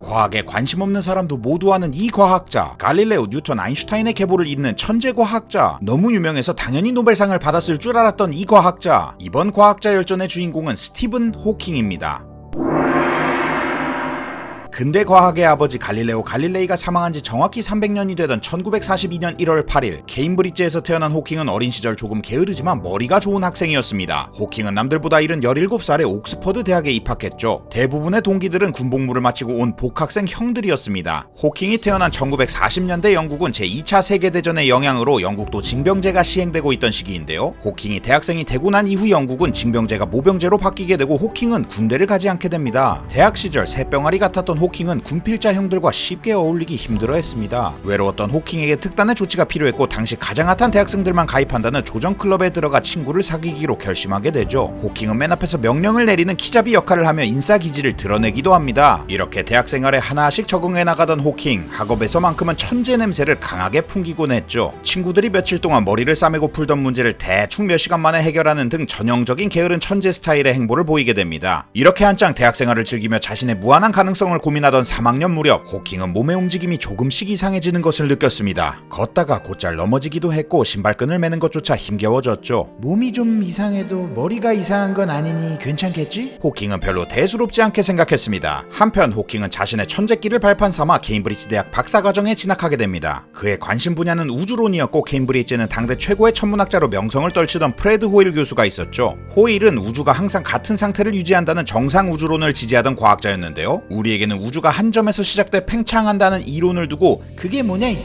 과학에 관심 없는 사람도 모두 아는 이 과학자, 갈릴레오, 뉴턴, 아인슈타인의 계보를 잇는 천재 과학자. 너무 유명해서 당연히 노벨상을 받았을 줄 알았던 이 과학자. 이번 과학자 열전의 주인공은 스티븐 호킹입니다. 근대 과학의 아버지 갈릴레오 갈릴레이가 사망한 지 정확히 300년이 되던 1942년 1월 8일 케임브리지에서 태어난 호킹은 어린 시절 조금 게으르지만 머리가 좋은 학생이었습니다. 호킹은 남들보다 이른 17살에 옥스퍼드 대학에 입학했죠. 대부분의 동기들은 군복무를 마치고 온 복학생 형들이었습니다. 호킹이 태어난 1940년대 영국은 제2차 세계대전의 영향으로 영국도 징병제가 시행되고 있던 시기인데요. 호킹이 대학생이 되고 난 이후 영국은 징병제가 모병제로 바뀌게 되고 호킹은 군대를 가지 않게 됩니다. 대학 시절 새병아리 같았던 호킹은 군필자 형들과 쉽게 어울리기 힘들어했습니다. 외로웠던 호킹에게 특단의 조치가 필요했고 당시 가장 핫한 대학생들만 가입한다는 조정클럽에 들어가 친구를 사귀기로 결심하게 되죠. 호킹은 맨 앞에서 명령을 내리는 키잡이 역할을 하며 인싸기질을 드러내기도 합니다. 이렇게 대학 생활에 하나씩 적응해 나가던 호킹, 학업에서만큼은 천재 냄새를 강하게 풍기곤 했죠. 친구들이 며칠 동안 머리를 싸매고 풀던 문제를 대충 몇 시간 만에 해결하는 등 전형적인 게으른 천재 스타일의 행보를 보이게 됩니다. 이렇게 한창 대학 생활을 즐기며 자신의 무한한 가능성을 고민하던 3학년 무렵 호킹은 몸의 움직임이 조금씩 이상해지는 것을 느꼈습니다. 걷다가 곧잘 넘어지기도 했고 신발끈을 매는 것조차 힘겨워졌죠. 몸이 좀 이상해도 머리가 이상한 건 아니니 괜찮겠지? 호킹은 별로 대수롭지 않게 생각했습니다. 한편 호킹은 자신의 천재끼를 발판 삼아 케임브리지 대학 박사과정에 진학하게 됩니다. 그의 관심 분야는 우주론이었고 케임브리지에는 당대 최고의 천문학자로 명성을 떨치던 프레드 호일 교수가 있었죠. 호일은 우주가 항상 같은 상태를 유지한다는 정상 우주론을 지지하던 과학자였는데요. 우리에게는 우주가 한 점에서 시작돼 팽창한다는 이론을 두고 그게 뭐냐 이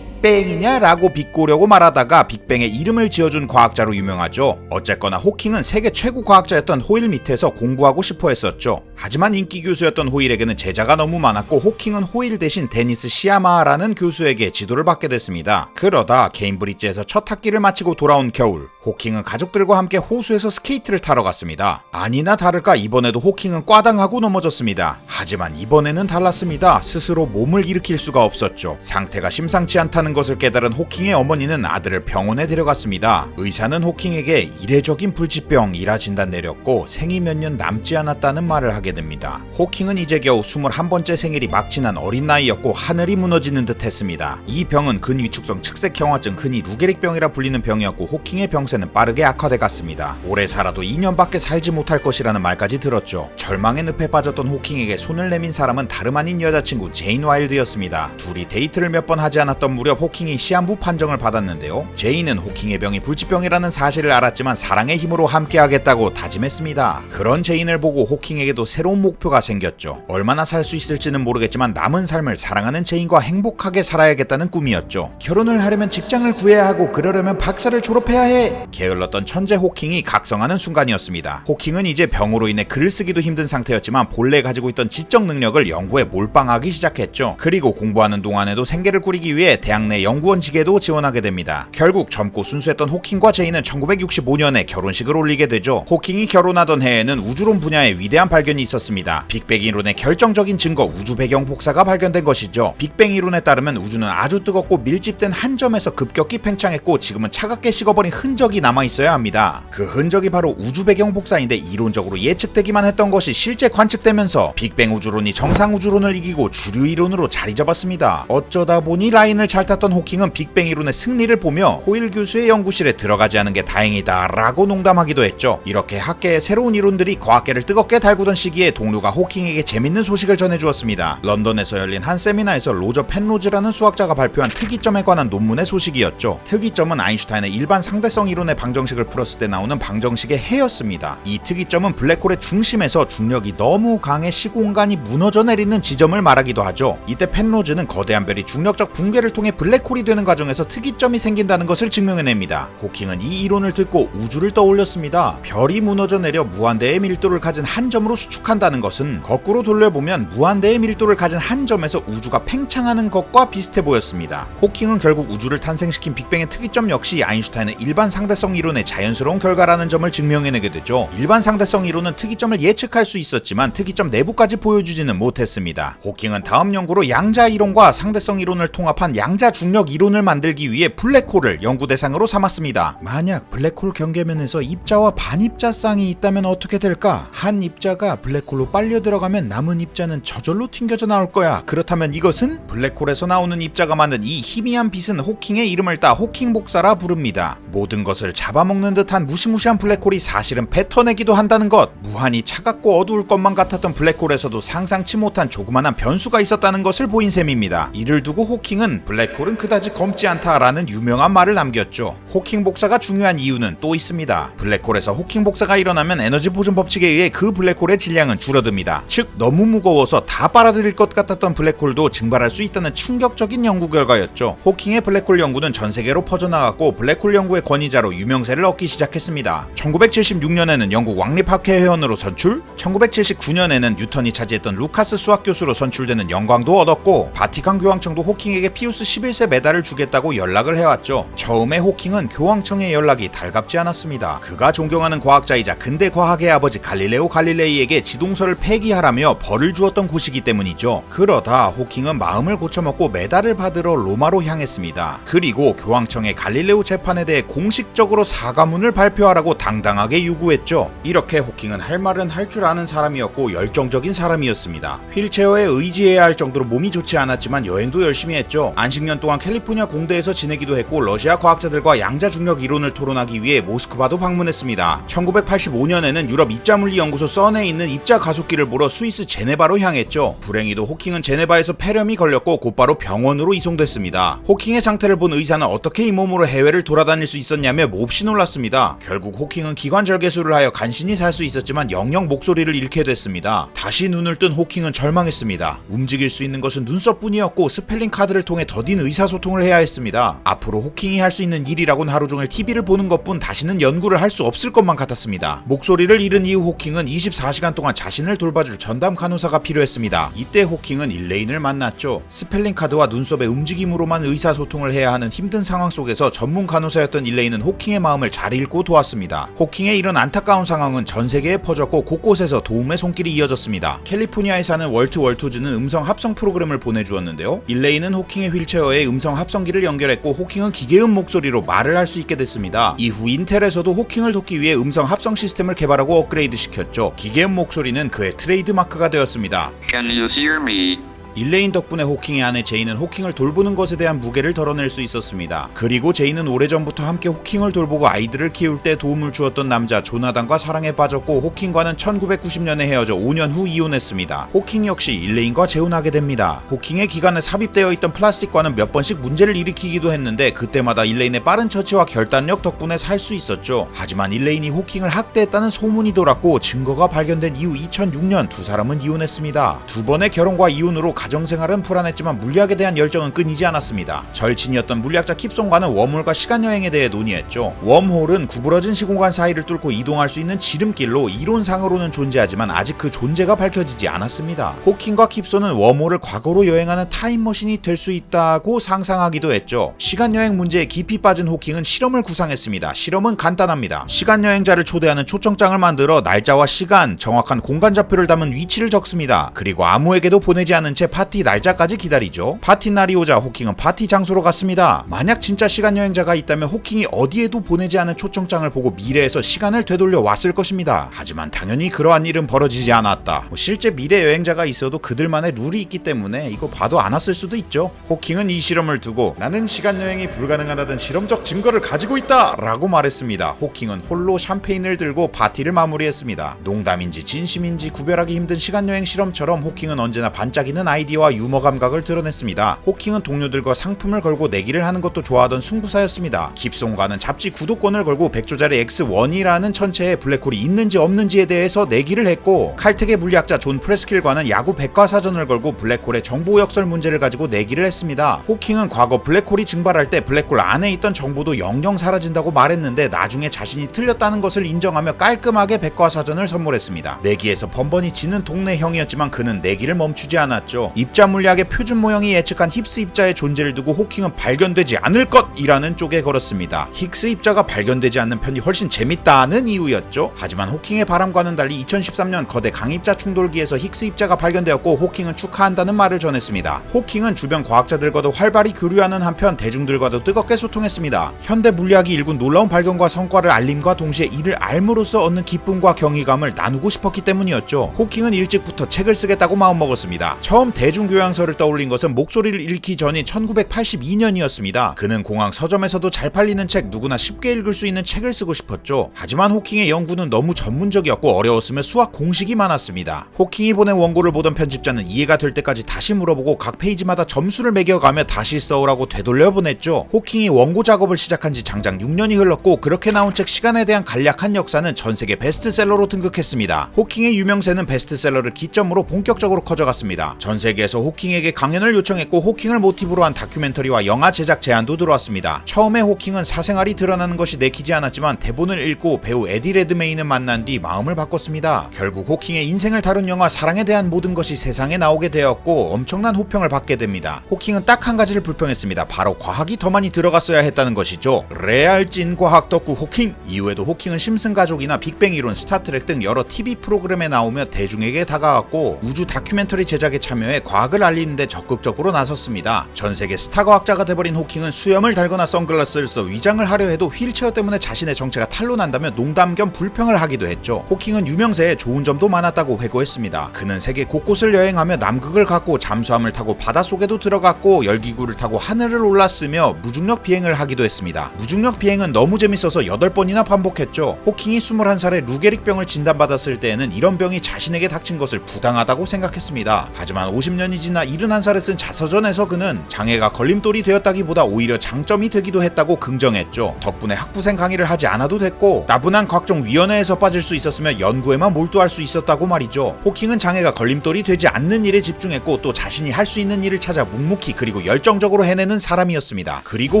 빅뱅이냐 라고 비꼬려고 말하다가 빅뱅의 이름을 지어준 과학자로 유명하죠. 어쨌거나 호킹은 세계 최고 과학자였던 호일 밑에서 공부하고 싶어 했었죠. 하지만 인기 교수였던 호일에게는 제자가 너무 많았고 호킹은 호일 대신 데니스 시야마라는 교수에게 지도를 받게 됐습니다. 그러다 케임브리지에서 첫 학기를 마치고 돌아온 겨울, 호킹은 가족들과 함께 호수에서 스케이트를 타러 갔습니다. 아니나 다를까 이번에도 호킹은 꽈당하고 넘어졌습니다. 하지만 이번에는 달랐습니다. 스스로 몸을 일으킬 수가 없었죠. 상태가 심상치 않다는 것을 깨달은 호킹의 어머니는 아들을 병원에 데려갔습니다. 의사는 호킹에게 이례적인 불치병이라 진단 내렸고 생이 몇 년 남지 않았다는 말을 하게 됩니다. 호킹은 이제 겨우 21번째 생일이 막 지난 어린 나이였고 하늘이 무너지는 듯 했습니다. 이 병은 근위축성 측색경화증, 흔히 루게릭병이라 불리는 병이었고 호킹의 병세는 빠르게 악화돼 갔습니다. 오래 살아도 2년밖에 살지 못할 것이라는 말까지 들었죠. 절망의 늪에 빠졌던 호킹에게 손을 내민 사람은 다름 아닌 여자친구 제인 와일드였습니다. 둘이 데이트를 몇 번 하지 않았던 무렵 호킹이 시한부 판정을 받았는데요. 제인은 호킹의 병이 불치병이라는 사실을 알았지만 사랑의 힘으로 함께하겠다고 다짐했습니다. 그런 제인을 보고 호킹에게도 새로운 목표가 생겼죠. 얼마나 살 수 있을지는 모르겠지만 남은 삶을 사랑하는 제인과 행복하게 살아야겠다는 꿈이었죠. 결혼을 하려면 직장을 구해야 하고 그러려면 박사를 졸업해야 해. 게을렀던 천재 호킹이 각성하는 순간이었습니다. 호킹은 이제 병으로 인해 글을 쓰기도 힘든 상태였지만 본래 가지고 있던 지적 능력을 연구에 몰빵하기 시작했죠. 그리고 공부하는 동안에도 생계를 꾸리기 위해 대학 내 연구원직에도 지원하게 됩니다. 결국 젊고 순수했던 호킹과 제인은 1965년에 결혼식을 올리게 되죠. 호킹이 결혼하던 해에는 우주론 분야에 위대한 발견이 있었습니다. 빅뱅 이론의 결정적인 증거 우주 배경 복사가 발견된 것이죠. 빅뱅 이론에 따르면 우주는 아주 뜨겁고 밀집된 한 점에서 급격히 팽창했고 지금은 차갑게 식어버린 흔적이 남아있어야 합니다. 그 흔적이 바로 우주 배경 복사인데 이론적으로 예측되기만 했던 것이 실제 관측되면서 빅뱅 우주론이 정상 우주론을 이기고 주류 이론으로 자리 잡았습니다. 어쩌다 보니 라인을 잘 탔던 호킹은 빅뱅 이론의 승리를 보며 호일 교수의 연구실에 들어가지 않은 게 다행이다 라고 농담하기도 했죠. 이렇게 학계의 새로운 이론들이 과학계를 뜨겁게 달구던 시기에 동료가 호킹에게 재밌는 소식을 전해주었습니다. 런던에서 열린 한 세미나에서 로저 펜로즈라는 수학자가 발표한 특이점에 관한 논문의 소식이었죠. 특이점은 아인슈타인의 일반 상대성 이론의 방정식을 풀었을 때 나오는 방정식의 해였습니다. 이 특이점은 블랙홀의 중심에서 중력이 너무 강해 시공간이 무너져 내리는 지점을 말하기도 하죠. 이때 펜로즈는 거대한 별이 중력적 붕괴를 통해 블랙홀이 되는 과정에서 특이점이 생긴다는 것을 증명해냅니다. 호킹은 이 이론을 듣고 우주를 떠올렸습니다. 별이 무너져 내려 무한대의 밀도를 가진 한 점으로 수축한다는 것은 거꾸로 돌려보면 무한대의 밀도를 가진 한 점에서 우주가 팽창하는 것과 비슷해 보였습니다. 호킹은 결국 우주를 탄생시킨 빅뱅의 특이점 역시 아인슈타인의 일반 상대성 이론의 자연스러운 결과라는 점을 증명해내게 되죠. 일반 상대성 이론은 특이점을 예측할 수 있었지만 특이점 내부까지 보여주지는 못했습니다. 호킹은 다음 연구로 양자 이론과 상대성 이론을 통합한 양자 중력 이론을 만들기 위해 블랙홀을 연구 대상으로 삼았습니다. 만약 블랙홀 경계면에서 입자와 반입자 쌍이 있다면 어떻게 될까? 한 입자가 블랙홀로 빨려 들어가면 남은 입자는 저절로 튕겨져 나올 거야. 그렇다면 이것은 블랙홀에서 나오는 입자가 만든 이 희미한 빛은 호킹의 이름을 따 호킹 복사라 부릅니다. 모든 것을 잡아먹는 듯한 무시무시한 블랙홀이 사실은 뱉어내기도 한다는 것. 무한히 차갑고 어두울 것만 같았던 블랙홀에서도 상상치 못한 조그만한 변수가 있었다는 것을 보인 셈입니다. 이를 두고 호킹은 블랙홀은 그다지 검지 않다라는 유명한 말을 남겼죠. 호킹 복사가 중요한 이유는 또 있습니다. 블랙홀에서 호킹 복사가 일어나면 에너지 보존 법칙에 의해 그 블랙홀의 질량은 줄어듭니다. 즉 너무 무거워서 다 빨아들일 것 같았던 블랙홀도 증발할 수 있다는 충격적인 연구 결과였죠. 호킹의 블랙홀 연구는 전 세계로 퍼져나갔고 블랙홀 연구의 권위자로 유명세를 얻기 시작했습니다. 1976년에는 영국 왕립학회 회원으로 선출, 1979년에는 뉴턴이 차지했던 루카스 수학 교수로 선출되는 영광도 얻었고 바티칸 교황청도 호킹에게 피우스 11세 메달을 주겠다고 연락을 해왔죠. 처음에 호킹은 교황청의 연락이 달갑지 않았습니다. 그가 존경하는 과학자이자 근대 과학의 아버지 갈릴레오 갈릴레이에게 지동설을 폐기하라며 벌을 주었던 곳이기 때문이죠. 그러다 호킹은 마음을 고쳐먹고 메달을 받으러 로마로 향했습니다. 그리고 교황청의 갈릴레오 재판에 대해 공식적으로 사과문을 발표하라고 당당하게 요구했죠. 이렇게 호킹은 할 말은 할 줄 아는 사람이었고 열정적인 사람이었습니다. 휠체어에 의지해야 할 정도로 몸이 좋지 않았지만 여행도 열심히 했죠. 안식년 동안 캘리포니아 공대에서 지내기도 했고 러시아 과학자들과 양자 중력 이론을 토론하기 위해 모스크바도 방문했습니다. 1985년에는 유럽 입자물리 연구소 썬에 있는 입자 가속기를 보러 스위스 제네바로 향했죠. 불행히도 호킹은 제네바에서 폐렴이 걸렸고 곧바로 병원으로 이송됐습니다. 호킹의 상태를 본 의사는 어떻게 이 몸으로 해외를 돌아다닐 수 있었냐며 몹시 놀랐습니다. 결국 호킹은 기관절개술을 하여 간신히 살 수 있었지만 영영 목소리를 잃게 됐습니다. 다시 눈을 뜬 호킹은 절망했습니다. 움직일 수 있는 것은 눈썹뿐이었고 스펠링 카드를 통해 더딘 의사소통을 해야 했습니다. 앞으로 호킹이 할 수 있는 일이라곤 하루 종일 TV를 보는 것뿐 다시는 연구를 할 수 없을 것만 같았습니다. 목소리를 잃은 이후 호킹은 24시간 동안 자신을 돌봐줄 전담 간호사가 필요했습니다. 이때 호킹은 일레인을 만났죠. 스펠링 카드와 눈썹의 움직임으로만 의사소통을 해야 하는 힘든 상황 속에서 전문 간호사였던 일레인은 호킹의 마음을 잘 읽고 도왔습니다. 호킹의 이런 안타까운 상황은 전 세계에 퍼졌고 곳곳에서 도움의 손길이 이어졌습니다. 캘리포니아에 사는 월트 월토즈는 음성 합성 프로그램을 보내주었는데요. 일레인은 호킹의 휠체어에 음성 합성기를 연결했고 호킹은 기계음 목소리로 말을 할 수 있게 됐습니다. 이후 인텔에서도 호킹을 돕기 위해 음성 합성 시스템을 개발하고 업그레이드 시켰죠. 기계음 목소리는 그의 트레이드 마크가 되었습니다. Can you hear me? 일레인 덕분에 호킹의 아내 제인은 호킹을 돌보는 것에 대한 무게를 덜어낼 수 있었습니다. 그리고 제인은 오래전부터 함께 호킹을 돌보고 아이들을 키울 때 도움을 주었던 남자 조나단과 사랑에 빠졌고 호킹과는 1990년에 헤어져 5년 후 이혼했습니다. 호킹 역시 일레인과 재혼하게 됩니다. 호킹의 기관에 삽입되어 있던 플라스틱과는 몇 번씩 문제를 일으키기도 했는데 그때마다 일레인의 빠른 처치와 결단력 덕분에 살 수 있었죠. 하지만 일레인이 호킹을 학대했다는 소문이 돌았고 증거가 발견된 이후 2006년 두 사람은 이혼했습니다. 두 번의 결혼과 이혼으로 가정생활은 불안했지만 물리학에 대한 열정은 끊이지 않았습니다. 절친이었던 물리학자 킵송과는 웜홀과 시간여행에 대해 논의했죠. 웜홀은 구부러진 시공간 사이를 뚫고 이동할 수 있는 지름길로 이론상으로는 존재하지만 아직 그 존재가 밝혀지지 않았습니다. 호킹과 킵송은 웜홀을 과거로 여행하는 타임머신이 될 수 있다고 상상하기도 했죠. 시간여행 문제에 깊이 빠진 호킹은 실험을 구상했습니다. 실험은 간단합니다. 시간여행자를 초대하는 초청장을 만들어 날짜와 시간, 정확한 공간 좌표를 담은 위치를 적습니다. 그리고 아무에게도 보내지 않은 채 파티 날짜까지 기다리죠. 파티 날이 오자 호킹은 파티 장소로 갔습니다. 만약 진짜 시간여행자가 있다면 호킹이 어디에도 보내지 않은 초청장을 보고 미래에서 시간을 되돌려 왔을 것입니다. 하지만 당연히 그러한 일은 벌어지지 않았다. 실제 미래 여행자가 있어도 그들만의 룰이 있기 때문에 이거 봐도 안 왔을 수도 있죠. 호킹은 이 실험을 두고 나는 시간여행이 불가능하다는 실험적 증거를 가지고 있다! 라고 말했습니다. 호킹은 홀로 샴페인을 들고 파티를 마무리했습니다. 농담인지 진심인지 구별하기 힘든 시간여행 실험처럼 호킹은 언제나 반짝이는 아이디어와 유머 감각을 드러냈습니다. 호킹은 동료들과 상품을 걸고 내기를 하는 것도 좋아하던 승부사였습니다. 깁송과는 잡지 구독권을 걸고 100조짜리 X1이라는 천체에 블랙홀이 있는지 없는지에 대해서 내기를 했고 칼텍의 물리학자 존 프레스킬과는 야구 백과사전을 걸고 블랙홀의 정보 역설 문제를 가지고 내기를 했습니다. 호킹은 과거 블랙홀이 증발할 때 블랙홀 안에 있던 정보도 영영 사라진다고 말했는데 나중에 자신이 틀렸다는 것을 인정하며 깔끔하게 백과사전을 선물했습니다. 내기에서 번번이 지는 동네 형이었지만 그는 내기를 멈추지 않았죠. 있죠. 입자 물리학의 표준 모형이 예측한 힉스 입자의 존재를 두고 호킹은 발견되지 않을 것이라는 쪽에 걸었습니다. 힉스 입자가 발견되지 않는 편이 훨씬 재밌다는 이유였죠. 하지만 호킹의 바람과는 달리 2013년 거대 강입자 충돌기에서 힉스 입자가 발견되었고 호킹은 축하한다는 말을 전했습니다. 호킹은 주변 과학자들과도 활발히 교류하는 한편 대중들과도 뜨겁게 소통했습니다. 현대 물리학이 일군 놀라운 발견과 성과를 알림과 동시에 이를 알므로써 얻는 기쁨과 경이감을 나누고 싶었기 때문이었죠. 호킹은 일찍부터 책을 쓰겠다고 마음먹었습니다. 처음 대중교양서를 떠올린 것은 목소리를 잃기 전인 1982년이었습니다. 그는 공항 서점에서도 잘 팔리는 책, 누구나 쉽게 읽을 수 있는 책을 쓰고 싶었죠. 하지만 호킹의 연구는 너무 전문적이었고 어려웠으며 수학 공식이 많았습니다. 호킹이 보낸 원고를 보던 편집자는 이해가 될 때까지 다시 물어보고 각 페이지마다 점수를 매겨가며 다시 써오라고 되돌려 보냈죠. 호킹이 원고 작업을 시작한 지 장장 6년이 흘렀고 그렇게 나온 책 시간에 대한 간략한 역사는 전 세계 베스트셀러로 등극했습니다. 호킹의 유명세는 베스트셀러를 기점으로 본격적으로 커져갔습니다. 전 세계에서 호킹에게 강연을 요청했고 호킹을 모티브로 한 다큐멘터리와 영화 제작 제안도 들어왔습니다. 처음에 호킹은 사생활이 드러나는 것이 내키지 않았지만 대본을 읽고 배우 에디 레드메인을 만난 뒤 마음을 바꿨습니다. 결국 호킹의 인생을 다룬 영화 사랑에 대한 모든 것이 세상에 나오게 되었고 엄청난 호평을 받게 됩니다. 호킹은 딱 한 가지를 불평했습니다. 바로 과학이 더 많이 들어갔어야 했다는 것이죠. 레알 찐 과학 덕후 호킹. 이후에도 호킹은 심슨 가족이나 빅뱅 이론, 스타트렉 등 여러 TV 프로그램에 나오며 대중에게 다가왔고 우주 다큐멘터리 제작에 참여해 과학을 알리는데 적극적으로 나섰습니다. 전 세계 스타 과학자가 돼버린 호킹은 수염을 달거나 선글라스를 써 위장을 하려 해도 휠체어 때문에 자신의 정체가 탄로난다며 농담 겸 불평을 하기도 했죠. 호킹은 유명세에 좋은 점도 많았다고 회고했습니다. 그는 세계 곳곳을 여행하며 남극을 갔고 잠수함을 타고 바닷속에도 들어갔고 열기구를 타고 하늘을 올랐으며 무중력 비행을 하기도 했습니다. 무중력 비행은 너무 재밌어서 8번이나 반복했죠. 호킹이 21살에 루게릭병을 진단받았을 때에는 이런 병이 자신에게 닥친 것을 부당하다고 생각했습니다. 하지만 50년이 지나 71살에 쓴 자서전에서 그는 장애가 걸림돌이 되었다기보다 오히려 장점이 되기도 했다고 긍정했죠. 덕분에 학부생 강의를 하지 않아도 됐고 나분한 각종 위원회에서 빠질 수 있었으며 연구에만 몰두할 수 있었다고 말이죠. 호킹은 장애가 걸림돌이 되지 않는 일에 집중했고 또 자신이 할 수 있는 일을 찾아 묵묵히 그리고 열정적으로 해내는 사람이었습니다. 그리고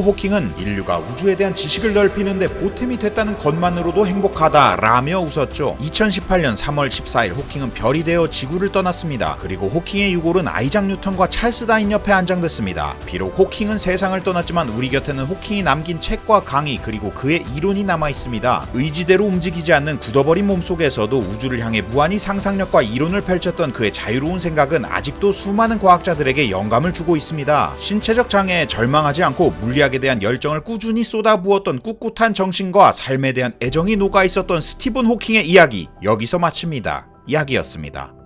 호킹은 인류가 우주에 대한 지식을 넓히는데 보탬이 됐다는 것만으로도 행복하다라며 웃었죠. 2018년 3월 14일 호킹은 별이 되어 지구를 떠났습니다. 그리고 호킹의 유골은 아이작 뉴턴과 찰스 다인 옆에 안장됐습니다. 비록 호킹은 세상을 떠났지만 우리 곁에는 호킹이 남긴 책과 강의 그리고 그의 이론이 남아있습니다. 의지대로 움직이지 않는 굳어버린 몸속에서도 우주를 향해 무한히 상상력과 이론을 펼쳤던 그의 자유로운 생각은 아직도 수많은 과학자들에게 영감을 주고 있습니다. 신체적 장애에 절망하지 않고 물리학에 대한 열정을 꾸준히 쏟아부었던 꿋꿋한 정신과 삶에 대한 애정이 녹아있었던 스티븐 호킹의 이야기 여기서 마칩니다. 이야기였습니다.